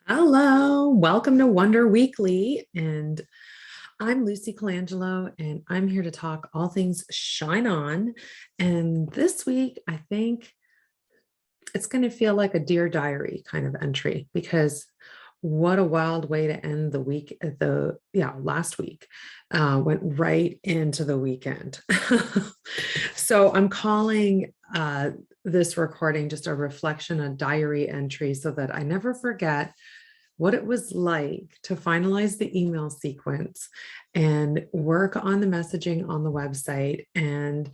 Hello, welcome to Wonder Weekly. And I'm Lucy Colangelo, and I'm here to talk all things Shine On. And this week, I think it's going to feel like a Dear Diary kind of entry because what a wild way to end the week at last week went right into the weekend. So I'm calling this recording just a reflection, a diary entry so that I never forget what it was like to finalize the email sequence and work on the messaging on the website and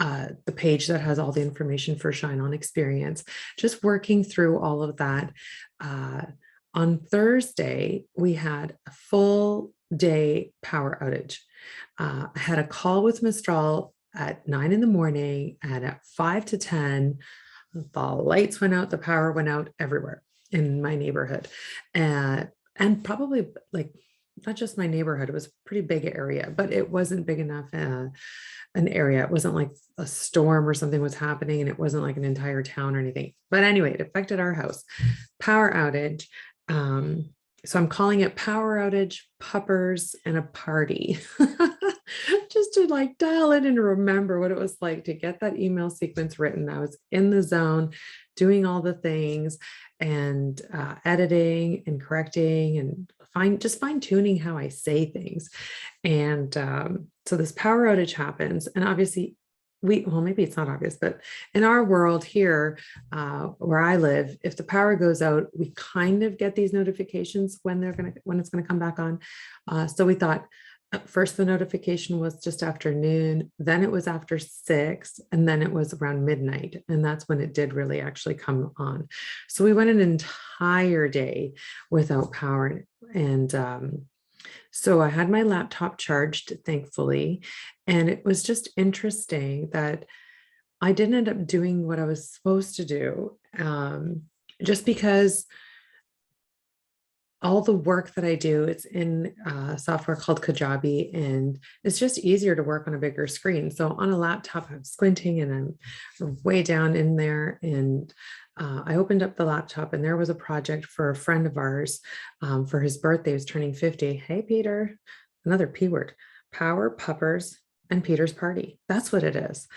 the page that has all the information for Shine On Experience, just working through all of that. On Thursday, we had a full day power outage. I had a call with Mistral at 9 in the morning, and at 5 to 10, the lights went out, the power went out everywhere in my neighborhood. And probably like not just my neighborhood, it was a pretty big area, but it wasn't big enough an area. It wasn't like a storm or something was happening, and it wasn't like an entire town or anything. But anyway, it affected our house. Power outage. So I'm calling it power outage, puppers, and a party. Just to like dial in and remember what it was like to get that email sequence written. I was in the zone doing all the things and editing and correcting and fine tuning how I say things. And so this power outage happens, and obviously maybe it's not obvious, but in our world here, where I live, if the power goes out, we kind of get these notifications when it's gonna come back on. So we thought at first the notification was just after noon, then it was after 6, and then it was around midnight, and that's when it did really actually come on. So we went an entire day without power, and so I had my laptop charged, thankfully, and it was just interesting that I didn't end up doing what I was supposed to do, just because all the work that I do, it's in software called Kajabi, and it's just easier to work on a bigger screen. So on a laptop, I'm squinting and I'm way down in there. And I opened up the laptop, and there was a project for a friend of ours for his birthday. He was turning 50. Hey, Peter, another P word, power, puppers, and Peter's party. That's what it is.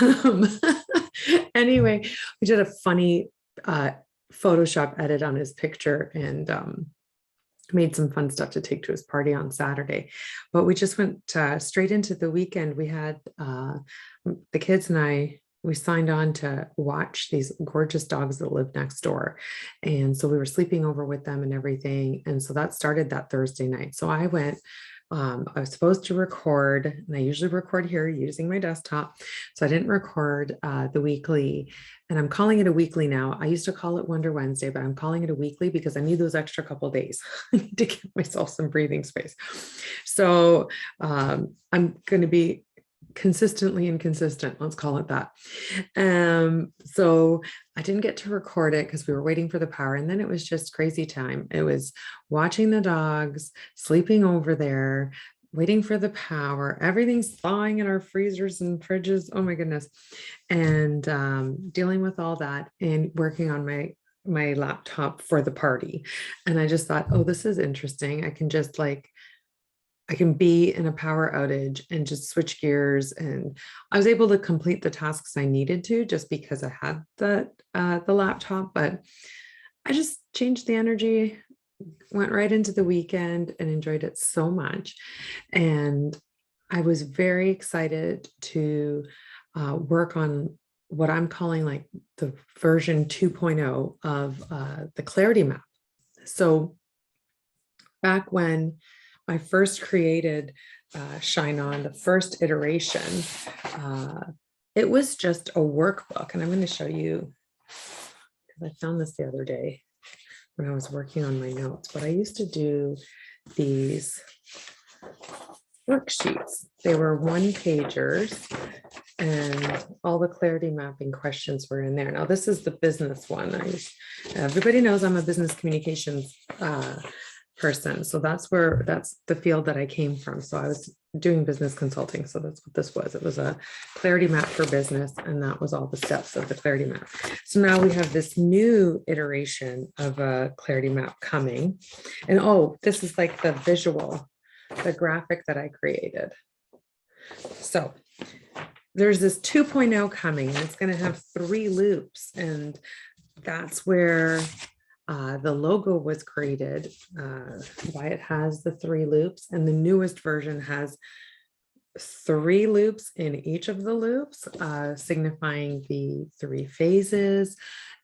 Um, anyway, we did a funny Photoshop edit on his picture and made some fun stuff to take to his party on Saturday. But we just went straight into the weekend. We had the kids and we signed on to watch these gorgeous dogs that live next door. And so we were sleeping over with them and everything. And so that started that Thursday night. So I went, I was supposed to record, and I usually record here using my desktop. So I didn't record the weekly, and I'm calling it a weekly now. I used to call it Wonder Wednesday, but I'm calling it a weekly because I need those extra couple days. I need to give myself some breathing space. So I'm going to be consistently inconsistent, let's call it that. So I didn't get to record it because we were waiting for the power, and then it was just crazy time. It was watching the dogs, sleeping over there, waiting for the power, everything's thawing in our freezers and fridges, oh my goodness, and dealing with all that and working on my laptop for the party. And I just thought, oh, this is interesting. I can be in a power outage and just switch gears. And I was able to complete the tasks I needed to just because I had the laptop, but I just changed the energy, went right into the weekend and enjoyed it so much. And I was very excited to work on what I'm calling like the version 2.0 of the clarity map. So back when I first created Shine On, the first iteration, it was just a workbook. And I'm going to show you, because I found this the other day when I was working on my notes, but I used to do these worksheets. They were one pagers, and all the clarity mapping questions were in there. Now, this is the business one. Everybody knows I'm a business communications person. So that's the field that I came from. So I was doing business consulting. So that's what this was. It was a clarity map for business. And that was all the steps of the clarity map. So now we have this new iteration of a clarity map coming. And oh, this is like the visual, the graphic that I created. So there's this 2.0 coming, and it's going to have 3 loops. And that's where the logo was created, why it has the 3 loops, and the newest version has 3 loops in each of the loops, signifying the 3 phases.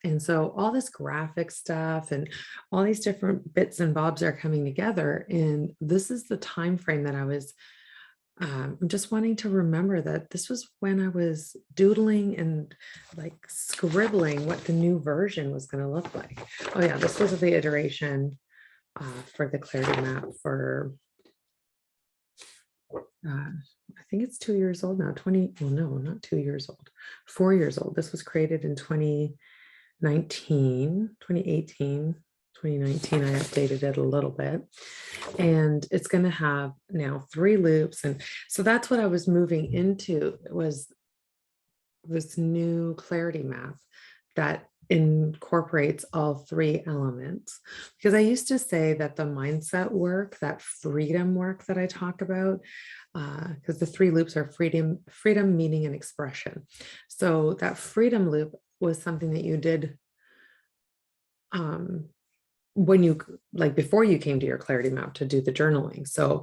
And so all this graphic stuff and all these different bits and bobs are coming together. And this is the time frame that I was I'm just wanting to remember that this was when I was doodling and like scribbling what the new version was going to look like. Oh yeah, this was the iteration for the clarity map for, I think it's 2 years old now, 20, well, no, not 2 years old, 4 years old. This was created in 2019, 2018. 2019, I updated it a little bit, and it's going to have now 3 loops. And so that's what I was moving into, was this new clarity map that incorporates all 3 elements. Because I used to say that the mindset work, that freedom work that I talk about, because the 3 loops are freedom, meaning, and expression. So that freedom loop was something that you did when you, like, before you came to your clarity map to do the journaling. So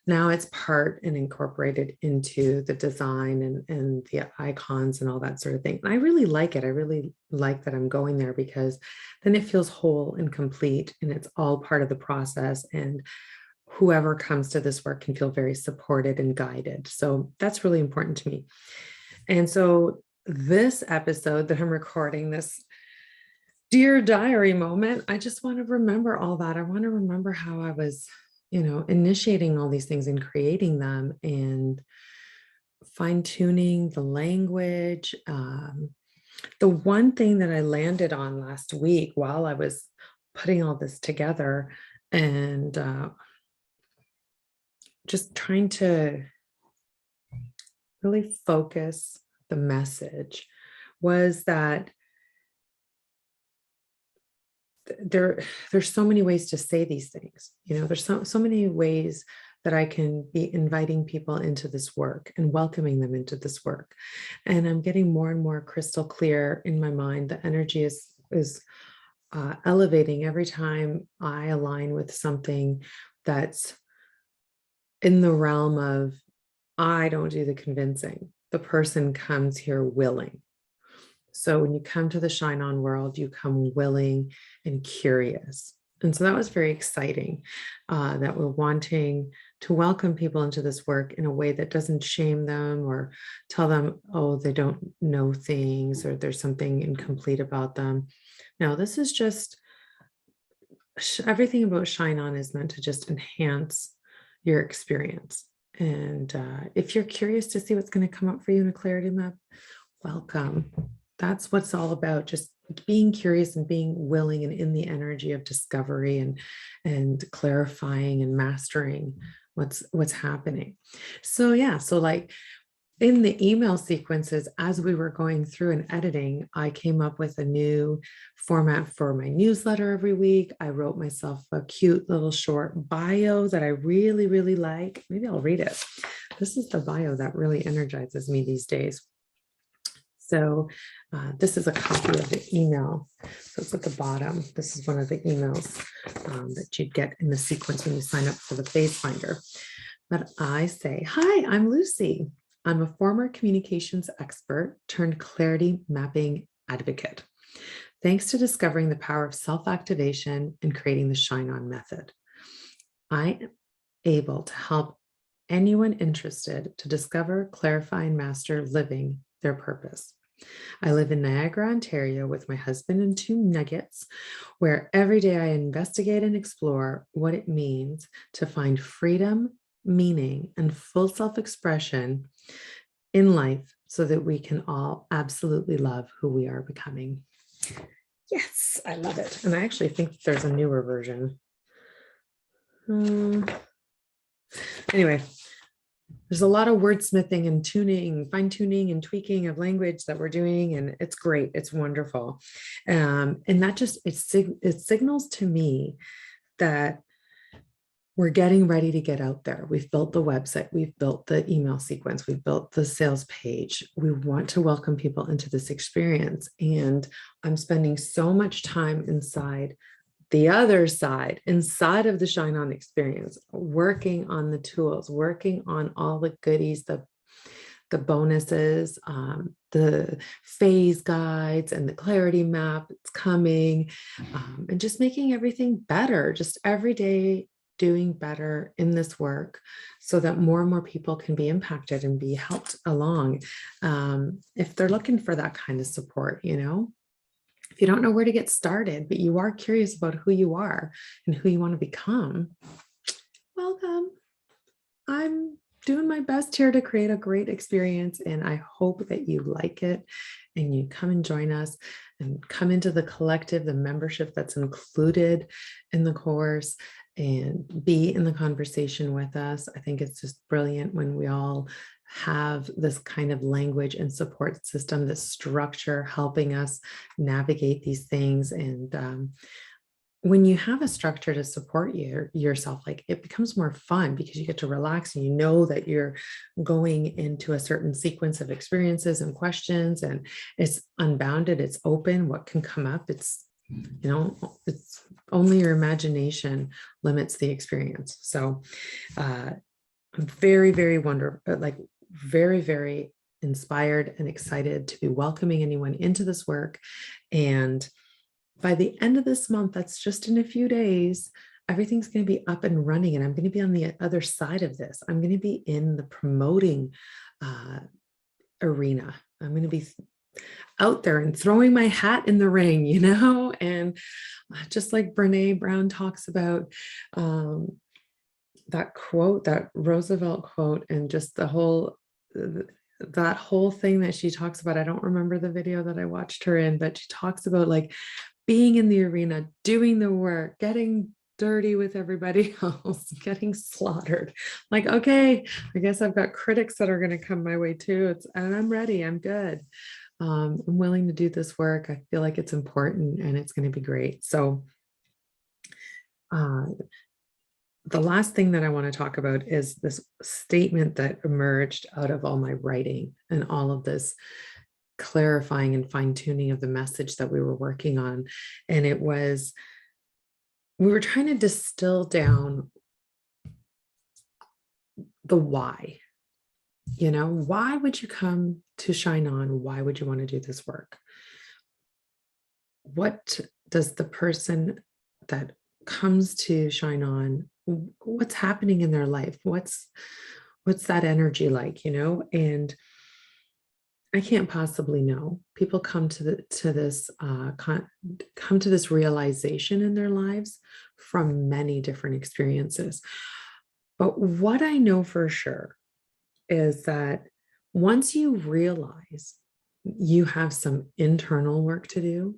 now it's part and incorporated into the design and the icons and all that sort of thing. And I really like it. I really like that I'm going there, because then it feels whole and complete, and it's all part of the process. And whoever comes to this work can feel very supported and guided. So that's really important to me. And so this episode that I'm recording, this Dear Diary moment, I just want to remember all that. I want to remember how I was, initiating all these things and creating them and fine-tuning the language. The one thing that I landed on last week while I was putting all this together and just trying to really focus the message was that there's so many ways to say these things. There's so many ways that I can be inviting people into this work and welcoming them into this work. And I'm getting more and more crystal clear in my mind. The energy is elevating every time I align with something that's in the realm of, I don't do the convincing. The person comes here willing. So when you come to the Shine On world, you come willing and curious. And so that was very exciting, that we're wanting to welcome people into this work in a way that doesn't shame them or tell them, oh, they don't know things or there's something incomplete about them. No, this is just, everything about Shine On is meant to just enhance your experience. And if you're curious to see what's going to come up for you in a clarity map, welcome. That's what's all about, just being curious and being willing and in the energy of discovery and clarifying and mastering what's happening. So yeah, so like in the email sequences, as we were going through and editing, I came up with a new format for my newsletter every week. I wrote myself a cute little short bio that I really, really like. Maybe I'll read it. This is the bio that really energizes me these days. So this is a copy of the email. So it's at the bottom. This is one of the emails that you'd get in the sequence when you sign up for the Phase Finder. But I say, hi, I'm Lucy. I'm a former communications expert turned clarity mapping advocate. Thanks to discovering the power of self-activation and creating the Shine On method, I am able to help anyone interested to discover, clarify, and master living their purpose. I live in Niagara, Ontario with my husband and 2 nuggets, where every day I investigate and explore what it means to find freedom, meaning, and full self-expression in life so that we can all absolutely love who we are becoming. Yes, I love it. And I actually think there's a newer version. Uh, anyway, there's a lot of wordsmithing and tuning, fine tuning and tweaking of language that we're doing. And it's great. It's wonderful. And that just, it signals to me that we're getting ready to get out there. We've built the website, we've built the email sequence, we've built the sales page. We want to welcome people into this experience. And I'm spending so much time inside the other side, inside of the Shine On experience, working on the tools, working on all the goodies, the bonuses, the phase guides and the clarity map it's coming, and just making everything better, just every day doing better in this work so that more and more people can be impacted and be helped along, if they're looking for that kind of support. If you don't know where to get started, but you are curious about who you are and who you want to become, welcome. I'm doing my best here to create a great experience, and I hope that you like it and you come and join us and come into the collective, the membership that's included in the course, and be in the conversation with us. I think it's just brilliant when we all have this kind of language and support system, this structure helping us navigate these things. And when you have a structure to support yourself, like, it becomes more fun because you get to relax and you know that you're going into a certain sequence of experiences and questions, and it's unbounded, it's open. What can come up, it's only your imagination limits the experience. So I'm very, very wonderful, like very, very inspired and excited to be welcoming anyone into this work. And by the end of this month, that's just in a few days, everything's going to be up and running, and I'm going to be on the other side of this. I'm going to be in the promoting arena. I'm going to be out there and throwing my hat in the ring, and just like Brene Brown talks about, that quote, that Roosevelt quote, and just that whole thing that she talks about. I don't remember the video that I watched her in, but she talks about like being in the arena, doing the work, getting dirty with everybody else, getting slaughtered. Like, okay, I guess I've got critics that are going to come my way too. And I'm ready. I'm good. I'm willing to do this work. I feel like it's important and it's going to be great. So the last thing that I want to talk about is this statement that emerged out of all my writing and all of this clarifying and fine-tuning of the message that we were working on. And it was, we were trying to distill down the why. Why would you come to Shine On? Why would you want to do this work? What does the person that comes to Shine On, what's happening in their life? What's that energy like, And I can't possibly know. People come to this realization in their lives from many different experiences. But what I know for sure is that once you realize you have some internal work to do,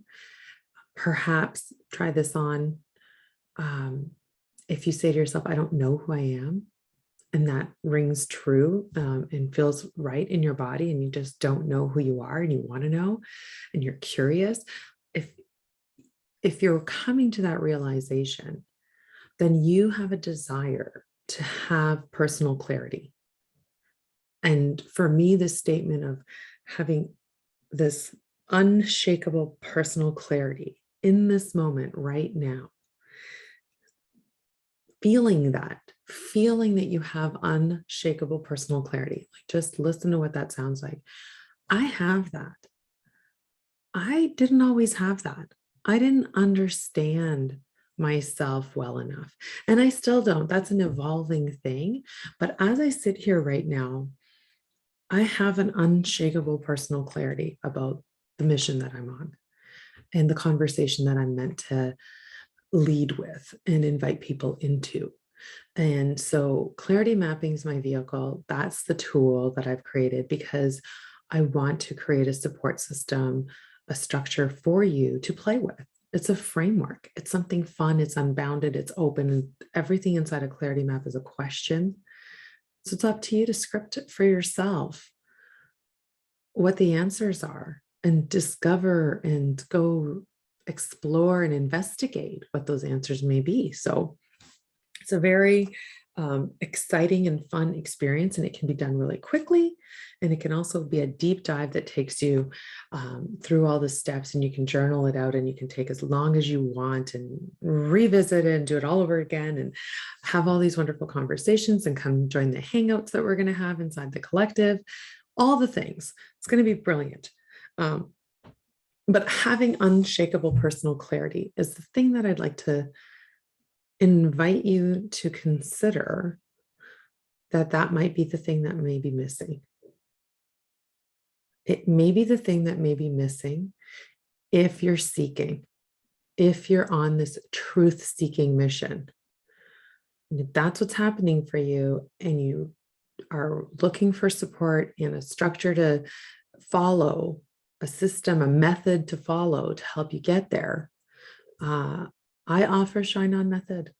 perhaps try this on. If you say to yourself, I don't know who I am, and that rings true, and feels right in your body, and you just don't know who you are and you want to know and you're curious, if you're coming to that realization, then you have a desire to have personal clarity. And for me, this statement of having this unshakable personal clarity in this moment right now, feeling that you have unshakable personal clarity, like, just listen to what that sounds like. I have that. I didn't always have that. I didn't understand myself well enough, and I still don't. That's an evolving thing. But as I sit here right now, I have an unshakable personal clarity about the mission that I'm on and the conversation that I'm meant to lead with and invite people into. And so clarity mapping is my vehicle. That's the tool that I've created because I want to create a support system, a structure for you to play with. It's a framework. It's something fun. It's unbounded. It's open. And everything inside a clarity map is a question. So it's up to you to script it for yourself what the answers are and discover and go explore and investigate what those answers may be. So it's a very exciting and fun experience, and it can be done really quickly. And it can also be a deep dive that takes you through all the steps, and you can journal it out, and you can take as long as you want and revisit it and do it all over again and have all these wonderful conversations and come join the hangouts that we're going to have inside the collective, all the things. It's going to be brilliant. But having unshakable personal clarity is the thing that I'd like to invite you to consider, that might be the thing that may be missing. It may be the thing that may be missing if you're seeking, if you're on this truth-seeking mission. And if that's what's happening for you and you are looking for support and a structure to follow, a system, a method to follow to help you get there, I offer Shine On Method.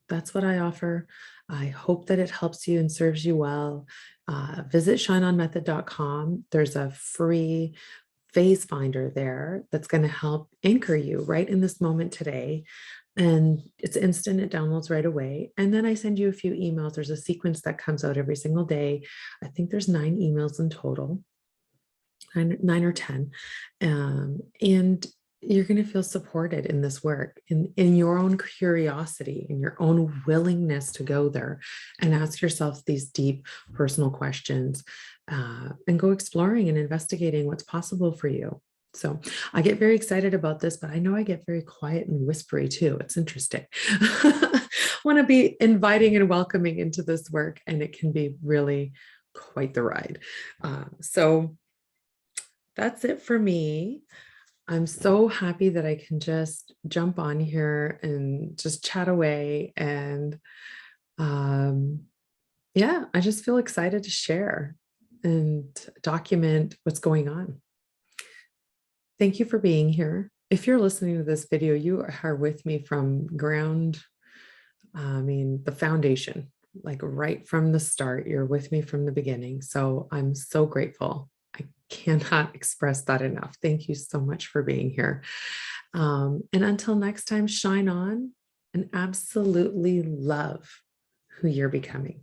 That's what I offer. I hope that it helps you and serves you well. Visit shineonmethod.com. There's a free phase finder there that's going to help anchor you right in this moment today. And it's instant, it downloads right away. And then I send you a few emails. There's a sequence that comes out every single day. I think there's 9 emails in total, nine or 10. And you're going to feel supported in this work, in your own curiosity, in your own willingness to go there and ask yourself these deep personal questions and go exploring and investigating what's possible for you. So I get very excited about this, but I know I get very quiet and whispery too. It's interesting. Want to be inviting and welcoming into this work, and it can be really quite the ride. So that's it for me. I'm so happy that I can just jump on here and just chat away. And yeah, I just feel excited to share and document what's going on. Thank you for being here. If you're listening to this video, you are with me from the foundation, like right from the start. You're with me from the beginning. So I'm so grateful. I cannot express that enough. Thank you so much for being here. And until next time, shine on and absolutely love who you're becoming.